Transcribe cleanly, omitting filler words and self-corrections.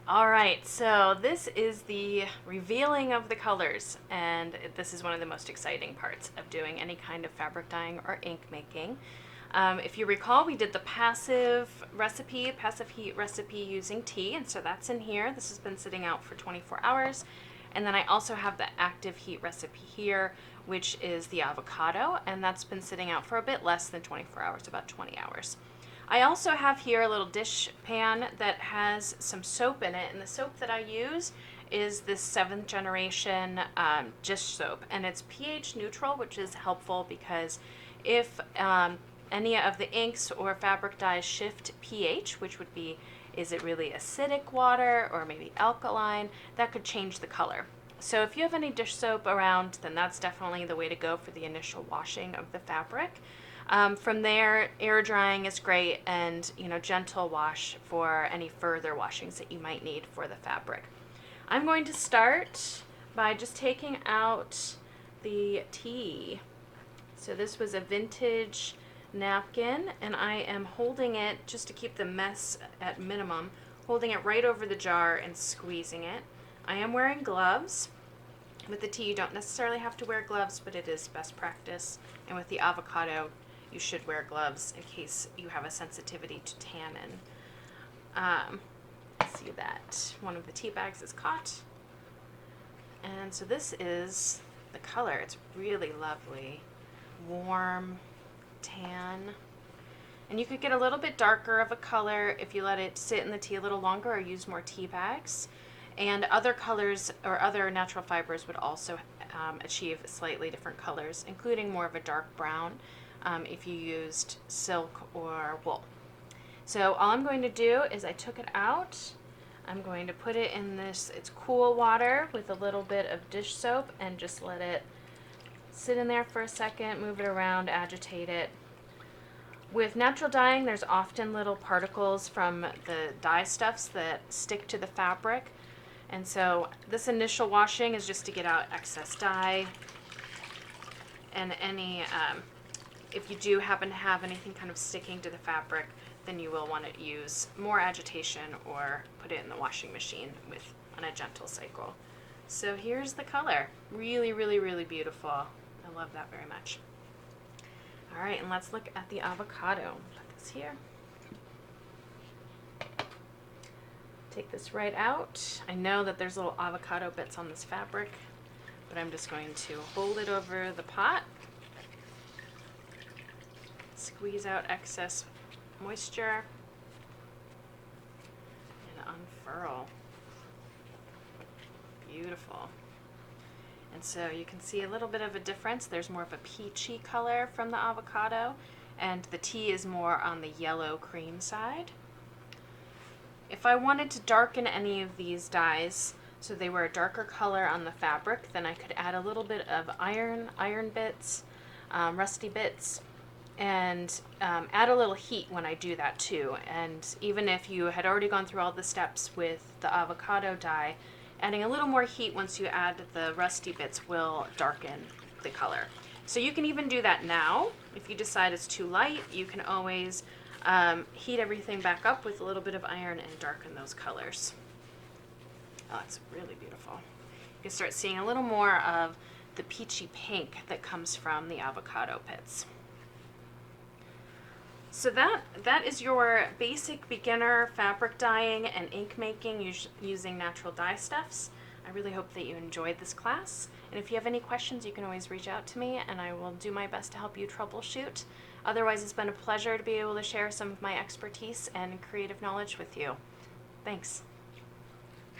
All right, so this is the revealing of the colors, and this is one of the most exciting parts of doing any kind of fabric dyeing or ink making. If you recall, we did the passive heat recipe using tea, and so that's in here. This has been sitting out for 24 hours. And then I also have the active heat recipe here, which is the avocado, and that's been sitting out for a bit less than 24 hours, about 20 hours. I also have here a little dish pan that has some soap in it, and the soap that I use is this 7th generation dish soap, and it's pH neutral, which is helpful because if any of the inks or fabric dyes shift pH, which would be, is it really acidic water or maybe alkaline, that could change the color. So if you have any dish soap around, then that's definitely the way to go for the initial washing of the fabric. From there, air drying is great, and gentle wash for any further washings that you might need for the fabric. I'm going to start by just taking out the tea. So this was a vintage napkin, and I am holding it, just to keep the mess at minimum, holding it right over the jar and squeezing it. I am wearing gloves. With the tea, you don't necessarily have to wear gloves, but it is best practice. And with the avocado, you should wear gloves in case you have a sensitivity to tannin. See that one of the tea bags is caught. And so this is the color. It's really lovely, warm, tan. And you could get a little bit darker of a color if you let it sit in the tea a little longer or use more tea bags. And other colors or other natural fibers would also achieve slightly different colors, including more of a dark brown if you used silk or wool. So all I'm going to do is I took it out. I'm going to put it in this, it's cool water with a little bit of dish soap, and just let it sit in there for a second, move it around, agitate it. With natural dyeing, there's often little particles from the dye stuffs that stick to the fabric. And so this initial washing is just to get out excess dye and any, if you do happen to have anything kind of sticking to the fabric, then you will want to use more agitation or put it in the washing machine on a gentle cycle. So here's the color. Really, really, really beautiful. I love that very much. All right, and let's look at the avocado. Put this here. Take this right out. I know that there's little avocado bits on this fabric, but I'm just going to hold it over the pot, squeeze out excess moisture, and unfurl. Beautiful. And so you can see a little bit of a difference. There's more of a peachy color from the avocado, and the tea is more on the yellow cream side. If I wanted to darken any of these dyes so they were a darker color on the fabric, then I could add a little bit of iron bits, rusty bits, and add a little heat when I do that too. And even if you had already gone through all the steps with the avocado dye, adding a little more heat once you add the rusty bits will darken the color. So you can even do that now. If you decide it's too light, you can always heat everything back up with a little bit of iron and darken those colors. Oh, it's really beautiful. You can start seeing a little more of the peachy pink that comes from the avocado pits. So that is your basic beginner fabric dyeing and ink making using natural dye stuffs. I really hope that you enjoyed this class. And if you have any questions, you can always reach out to me and I will do my best to help you troubleshoot. Otherwise, it's been a pleasure to be able to share some of my expertise and creative knowledge with you. Thanks.